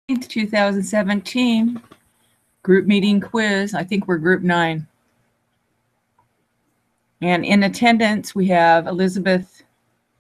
2017 group meeting quiz. I think we're group 9. And in attendance, we have Elizabeth.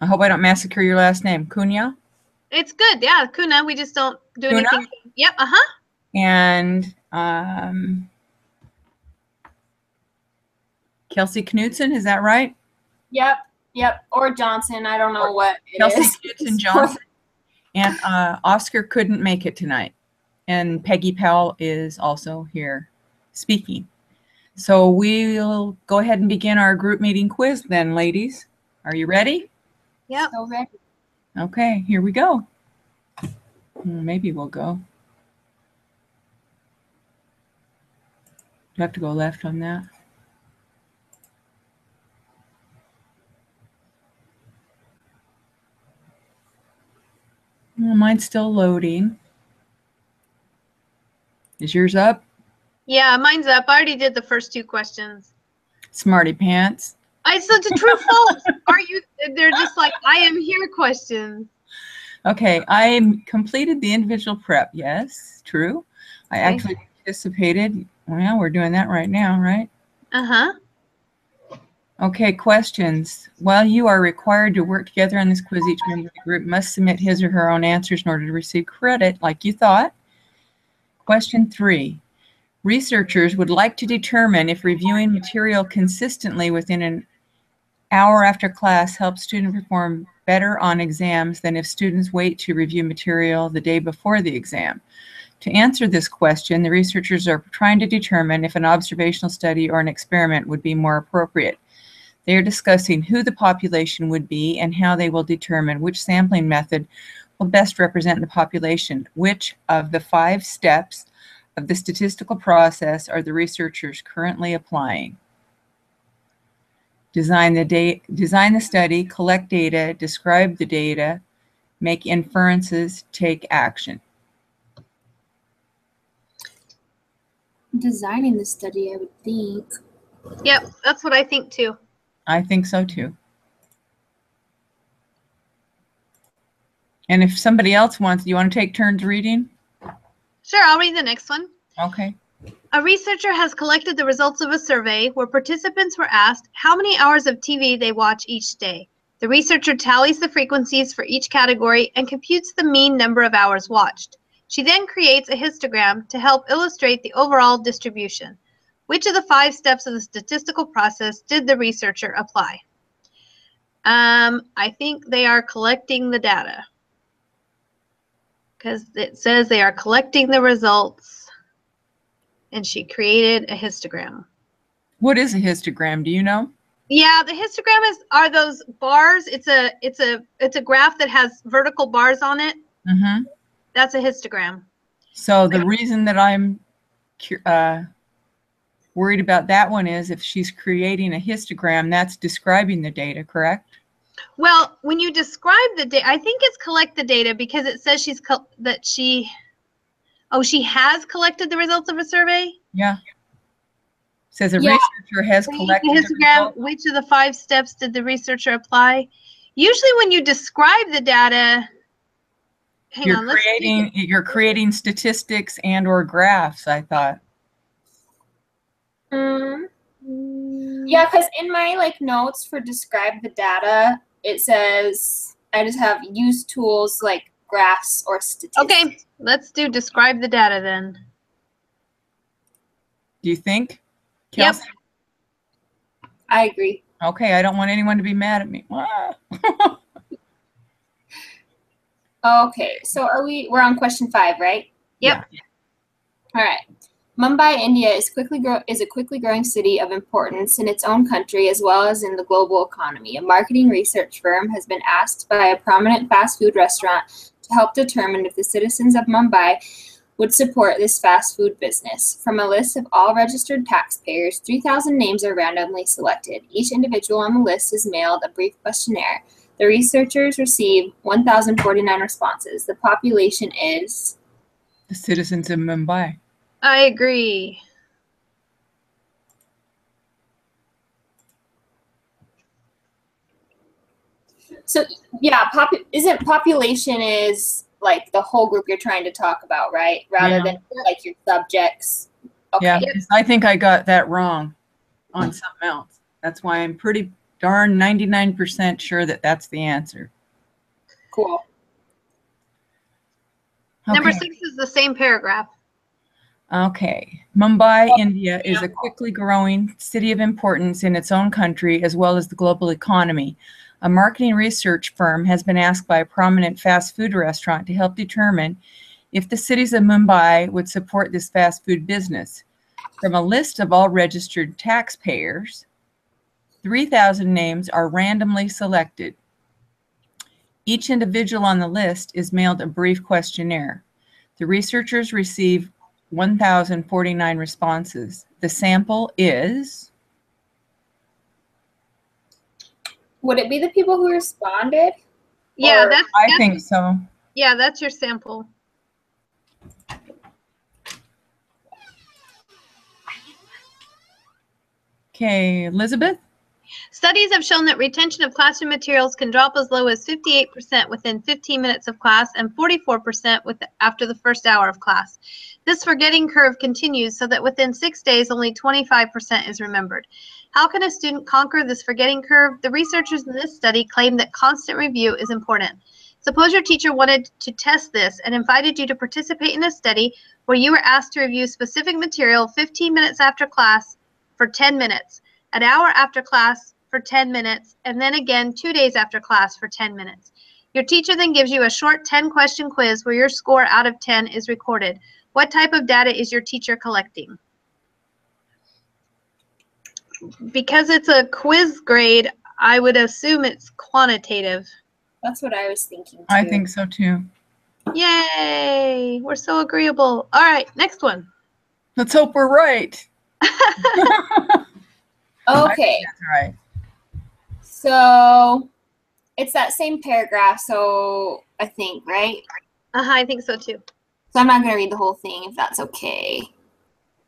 I hope I don't massacre your last name. Cunha? It's good. Yeah, Cunha. We just don't do Cunha? anything. Yep. Uh-huh. And Kelsey Knudsen, is that right? Yep. Or Johnson. I don't know what it Kelsey is. Knudsen Johnson. And Oscar couldn't make it tonight. And Peggy Powell is also here speaking. So we'll go ahead and begin our group meeting quiz then, ladies. Are you ready? Yep. So ready. Okay, here we go. Maybe we'll go. Do I have to go left on that? Well, mine's still loading. Is yours up? Yeah, mine's up. I already did the first 2 questions. Smarty pants. I said the true false. Are you? They're just like I am here questions. Okay, I completed the individual prep. Yes, true. I actually participated. Well, we're doing that right now, right? Uh-huh. Okay, questions. While you are required to work together on this quiz, each member of the group must submit his or her own answers in order to receive credit, like you thought. Question 3. Researchers would like to determine if reviewing material consistently within an hour after class helps students perform better on exams than if students wait to review material the day before the exam. To answer this question, the researchers are trying to determine if an observational study or an experiment would be more appropriate. They are discussing who the population would be and how they will determine which sampling method will best represent the population. Which of the 5 steps of the statistical process are the researchers currently applying? Design the study, collect data, describe the data, make inferences, take action. Designing the study, I would think. Yep, that's what I think too. I think so too. And if somebody else wants, do you want to take turns reading? Sure, I'll read the next one. Okay. A researcher has collected the results of a survey where participants were asked how many hours of TV they watch each day. The researcher tallies the frequencies for each category and computes the mean number of hours watched. She then creates a histogram to help illustrate the overall distribution. Which of the 5 steps of the statistical process did the researcher apply? I think they are collecting the data, because it says they are collecting the results, and she created a histogram. What is a histogram? Do you know? Yeah, the histogram are those bars. It's a graph that has vertical bars on it. Mm-hmm. That's a histogram. So the reason that I'm worried about that one is if she's creating a histogram, that's describing the data, correct? Well, when you describe the data, I think it's collect the data because it says she has collected the results of a survey. Yeah. Says a researcher has collected the histogram. Which of the 5 steps did the researcher apply? Usually when you describe the data, you're creating statistics and or graphs, I thought. Yeah, because in my notes for describe the data, it says I just have use tools like graphs or statistics. Okay, let's do describe the data then. Do you think? Kelsey? Yep. I agree. Okay, I don't want anyone to be mad at me. Okay, so we're on question 5, right? Yep. Yeah. All right. Mumbai, India is a quickly growing city of importance in its own country as well as in the global economy. A marketing research firm has been asked by a prominent fast food restaurant to help determine if the citizens of Mumbai would support this fast food business. From a list of all registered taxpayers, 3,000 names are randomly selected. Each individual on the list is mailed a brief questionnaire. The researchers received 1,049 responses. The population is? The citizens of Mumbai. I agree. So yeah, isn't population is like the whole group you're trying to talk about, right? Rather than like your subjects. Okay. Yeah, I think I got that wrong on something else. That's why I'm pretty darn 99% sure that that's the answer. Cool. Okay. Number 6 is the same paragraph. Okay. Mumbai, India is a quickly growing city of importance in its own country as well as the global economy. A marketing research firm has been asked by a prominent fast food restaurant to help determine if the cities of Mumbai would support this fast food business. From a list of all registered taxpayers, 3,000 names are randomly selected. Each individual on the list is mailed a brief questionnaire. The researchers receive 1,049 responses. The sample is? Would it be the people who responded? Yeah, I think so. Yeah, that's your sample. Okay, Elizabeth? Studies have shown that retention of classroom materials can drop as low as 58% within 15 minutes of class and 44% after the first hour of class. This forgetting curve continues so that within 6 days, only 25% is remembered. How can a student conquer this forgetting curve? The researchers in this study claim that constant review is important. Suppose your teacher wanted to test this and invited you to participate in a study where you were asked to review specific material 15 minutes after class for 10 minutes, an hour after class for 10 minutes, and then again 2 days after class for 10 minutes. Your teacher then gives you a short 10-question quiz where your score out of 10 is recorded. What type of data is your teacher collecting? Because it's a quiz grade, I would assume it's quantitative. That's what I was thinking too. I think so too. Yay! We're so agreeable. All right, next one. Let's hope we're right. Okay. That's right. So it's that same paragraph, so I think, right? I think so too. So I'm not going to read the whole thing if that's okay.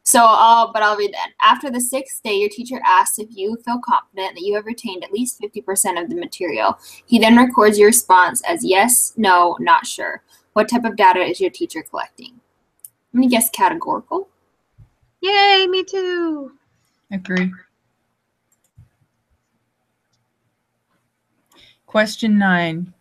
So I'll read that. After the 6th day, your teacher asks if you feel confident that you have retained at least 50% of the material. He then records your response as yes, no, not sure. What type of data is your teacher collecting? I'm going to guess categorical. Yay, me too. Agree. Question 9.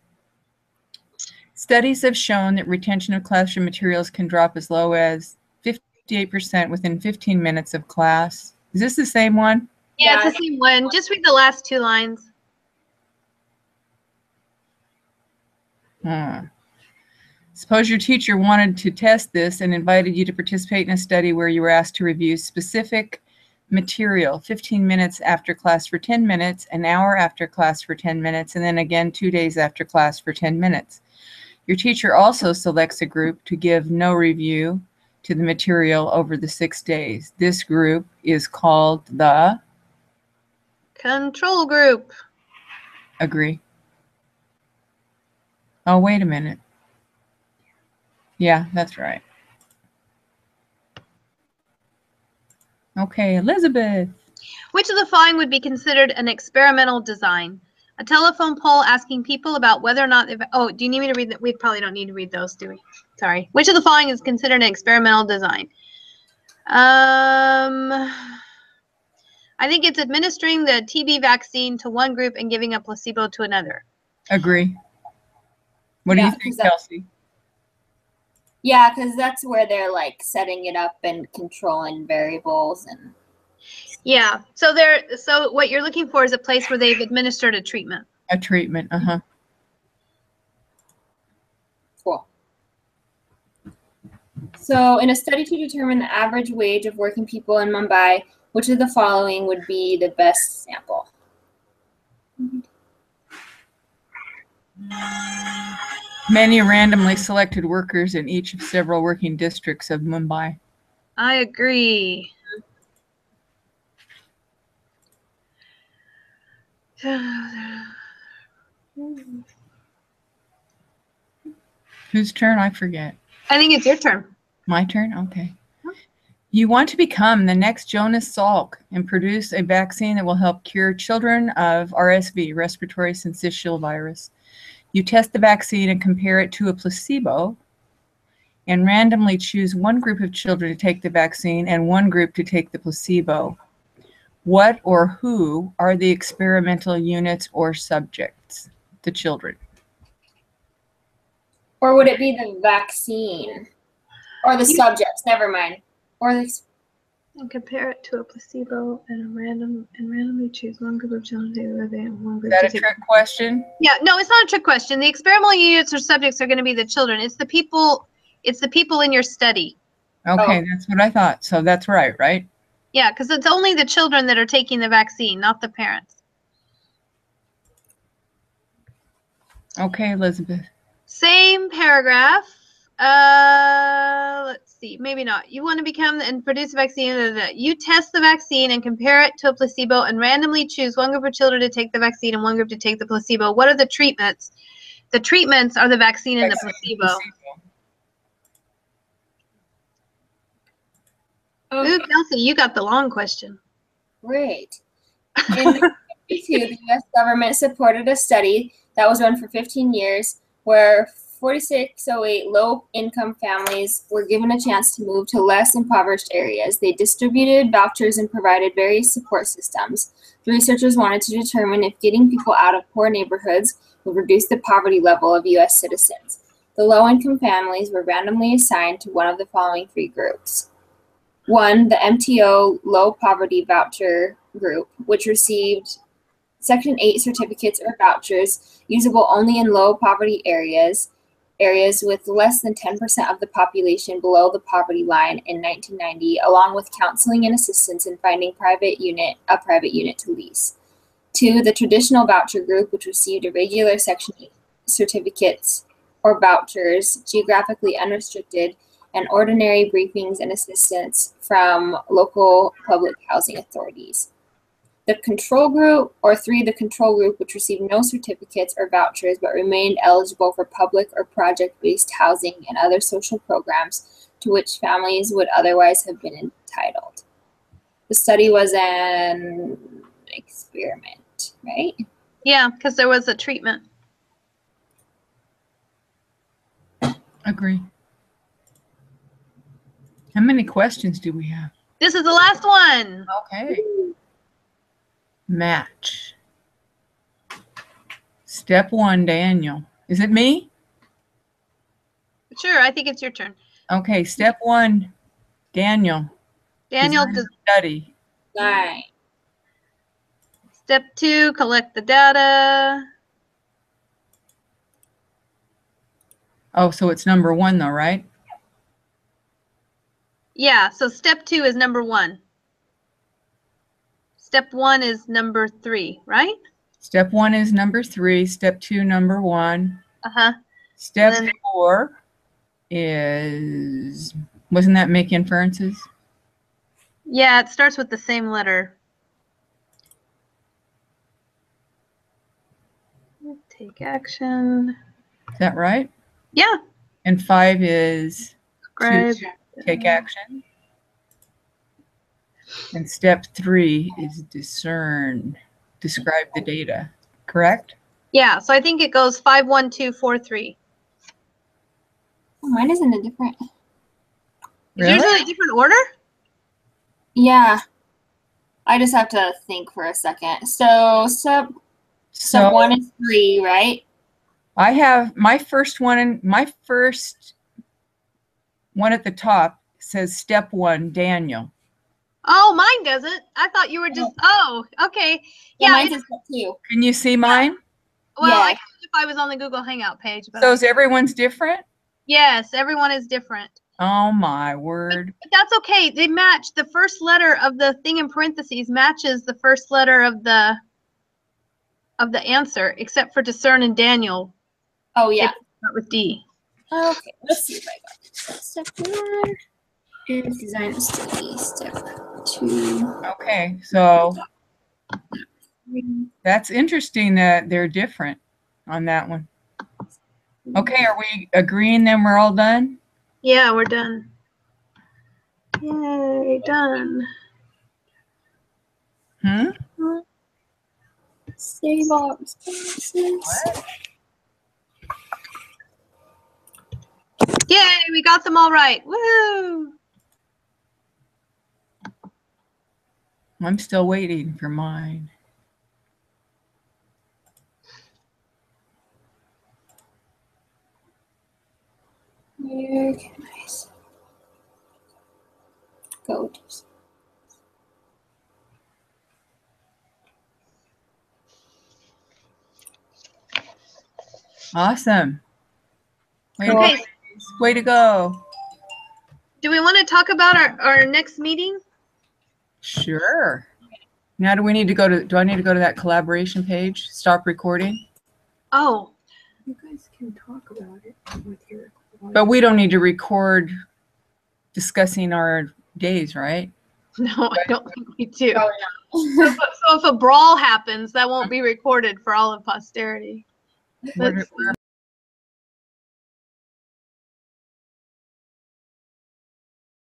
Studies have shown that retention of classroom materials can drop as low as 58% within 15 minutes of class. Is this the same one? Yeah, it's the same one. Just read the last 2 lines. Suppose your teacher wanted to test this and invited you to participate in a study where you were asked to review specific material 15 minutes after class for 10 minutes, an hour after class for 10 minutes, and then again 2 days after class for 10 minutes. Your teacher also selects a group to give no review to the material over the 6 days. This group is called the control group. Agree. Oh, wait a minute. Yeah, that's right. Okay, Elizabeth. Which of the following would be considered an experimental design? A telephone poll asking people about whether or not they've... Oh, do you need me to read that? We probably don't need to read those, do we? Sorry. Which of the following is considered an experimental design? I think it's administering the TB vaccine to one group and giving a placebo to another. Agree. What do you think, Kelsey? Yeah, because that's where they're like setting it up and controlling variables and. Yeah. So what you're looking for is a place where they've administered a treatment. A treatment. Cool. So in a study to determine the average wage of working people in Mumbai, which of the following would be the best sample? Many randomly selected workers in each of several working districts of Mumbai. I agree. Whose turn? I forget. I think it's your turn. My turn? Okay. You want to become the next Jonas Salk and produce a vaccine that will help cure children of RSV, respiratory syncytial virus. You test the vaccine and compare it to a placebo and randomly choose one group of children to take the vaccine and one group to take the placebo. What or who are the experimental units or subjects? The children. Or would it be the vaccine? Or the subjects? Never mind. Or the. And compare it to a placebo and randomly choose one group of children to take it and one group Is to that a take. trick question? Yeah, no, it's not a trick question. The experimental units or subjects are going to be the children. It's the people. It's the people in your study. Okay, that's what I thought. So that's right, right? Yeah, because it's only the children that are taking the vaccine, not the parents. Okay, Elizabeth. Same paragraph. Let's see. Maybe not. You want to become and produce a vaccine. You test the vaccine and compare it to a placebo and randomly choose one group of children to take the vaccine and one group to take the placebo. What are the treatments? The treatments are the vaccine and the placebo. Okay. Ooh, Kelsey, you got the long question. Great. In 1952, the U.S. government supported a study that was run for 15 years where 4,608 low-income families were given a chance to move to less impoverished areas. They distributed vouchers and provided various support systems. The researchers wanted to determine if getting people out of poor neighborhoods would reduce the poverty level of U.S. citizens. The low-income families were randomly assigned to one of the following three groups. 1, the MTO Low Poverty Voucher Group, which received Section 8 certificates or vouchers usable only in low poverty areas with less than 10% of the population below the poverty line in 1990, along with counseling and assistance in finding a private unit to lease. 2, the Traditional Voucher Group, which received irregular Section 8 certificates or vouchers, geographically unrestricted, and ordinary briefings and assistance from local public housing authorities. The control group, or 3, the control group, which received no certificates or vouchers but remained eligible for public or project-based housing and other social programs to which families would otherwise have been entitled. The study was an experiment, right? Yeah, because there was a treatment. Agree. How many questions do we have? This is the last one. Okay. Match. Step 1, Daniel. Is it me? Sure, I think it's your turn. Okay, step 1, Daniel. Daniel, study. 9. Step 2, collect the data. Oh, so it's number 1 though, right? Yeah, so step 2 is number 1. Step 1 is number 3, right? Step 1 is number 3. Step 2, number 1. Uh-huh. Step 4 is, wasn't that make inferences? Yeah, it starts with the same letter. Take action. Is that right? Yeah. And 5 is Describe. to take action. And step 3 is discern. Describe the data, correct? Yeah, so I think it goes 5, 1, 2, 4, 3. Oh, mine isn't a different. Is yours in a different order? Yeah. I just have to think for a second. So step 1 is 3, right? I have my first one at the top says step 1, Daniel. Oh, mine doesn't. I thought you were just, oh, okay. Yeah, mine says step 2. Can you see mine? Well, Yeah. I could if I was on the Google Hangout page. But So is everyone's different? yes, everyone is different. Oh my word. But that's okay. They match. The first letter of the thing in parentheses matches the first letter of the answer, except for discern and Daniel. Oh, yeah. Start with D. Okay, let's see if I got this. Step 1 is design a study. Step 2. Okay, so that's interesting that they're different on that one. Okay, are we agreeing then we're all done? Yeah, we're done. Yay, done. Save all responses. What? Yay, we got them all right. Woo! I'm still waiting for mine. Where can I go to? Awesome. Okay, Way to go. do we want to talk about our next meeting? Sure. Now do I need to go to that collaboration page? Stop recording? Oh, You guys can talk about it with your. But we don't need to record discussing our days, right? no, I don't think we do. Probably not. So if a brawl happens, that won't be recorded for all of posterity. Where Let's do-